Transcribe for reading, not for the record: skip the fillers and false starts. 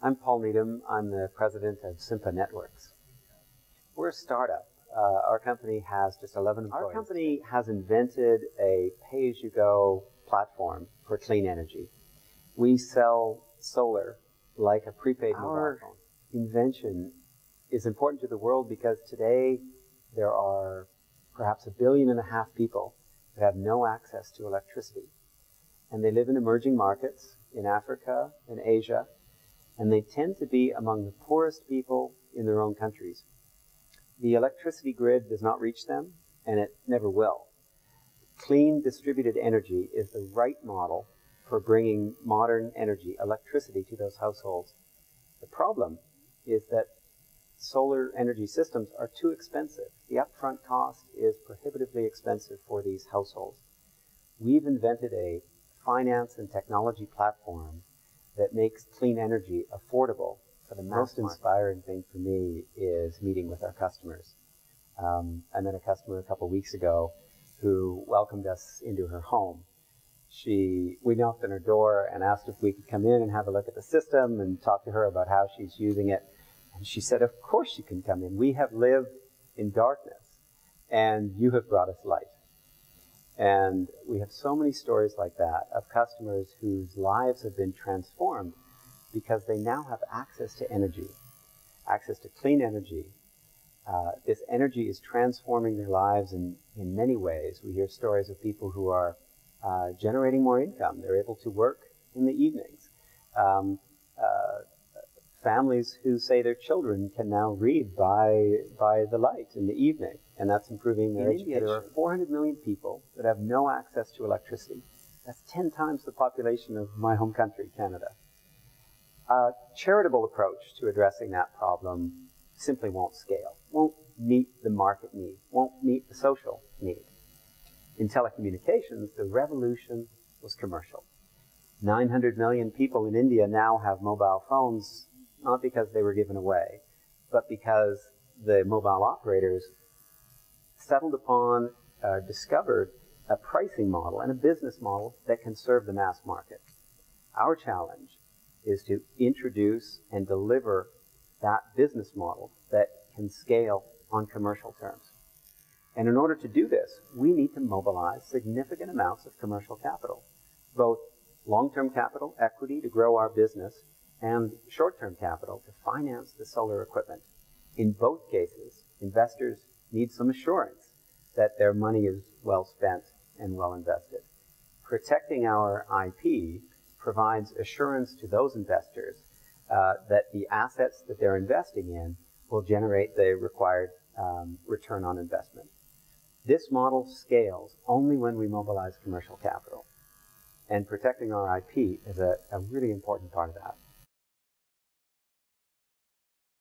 I'm Paul Needham. I'm the president of Simpa Networks. We're a startup. Our company has just 11 employees. Our company has invented a pay-as-you-go platform for clean energy. We sell solar like a prepaid mobile phone. Our invention is important to the world because today there are perhaps 1.5 billion people that have no access to electricity. And they live in emerging markets in Africa and Asia, and they tend to be among the poorest people in their own countries. The electricity grid does not reach them, and it never will. Clean distributed energy is the right model for bringing modern energy, electricity, to those households. The problem is that solar energy systems are too expensive. The upfront cost is prohibitively expensive for these households. We've invented a finance and technology platform that makes clean energy affordable for the most inspiring thing for me is meeting with our customers. I met a customer a couple weeks ago who welcomed us into her home. We knocked on her door and asked if we could come in and have a look at the system and talk to her about how she's using it. And she said, of course you can come in. We have lived in darkness, and you have brought us light. And we have so many stories like that of customers whose lives have been transformed because they now have access to energy, access to clean energy. This energy is transforming their lives in many ways. We hear stories of people who are generating more income. They're able to work in the evenings. Families who say their children can now read by the light in the evening, and that's improving their education. In India, there are 400 million people that have no access to electricity. That's 10 times the population of my home country, Canada. A charitable approach to addressing that problem simply won't scale, won't meet the market need, won't meet the social need. In telecommunications, the revolution was commercial. 900 million people in India now have mobile phones, not because they were given away, but because the mobile operators settled upon, discovered a pricing model and a business model that can serve the mass market. Our challenge is to introduce and deliver that business model that can scale on commercial terms. And in order to do this, we need to mobilize significant amounts of commercial capital, both long-term capital, equity to grow our business, and short-term capital to finance the solar equipment. In both cases, investors need some assurance that their money is well spent and well invested. Protecting our IP provides assurance to those investors that the assets that they're investing in will generate the required return on investment. This model scales only when we mobilize commercial capital, and protecting our IP is a really important part of that.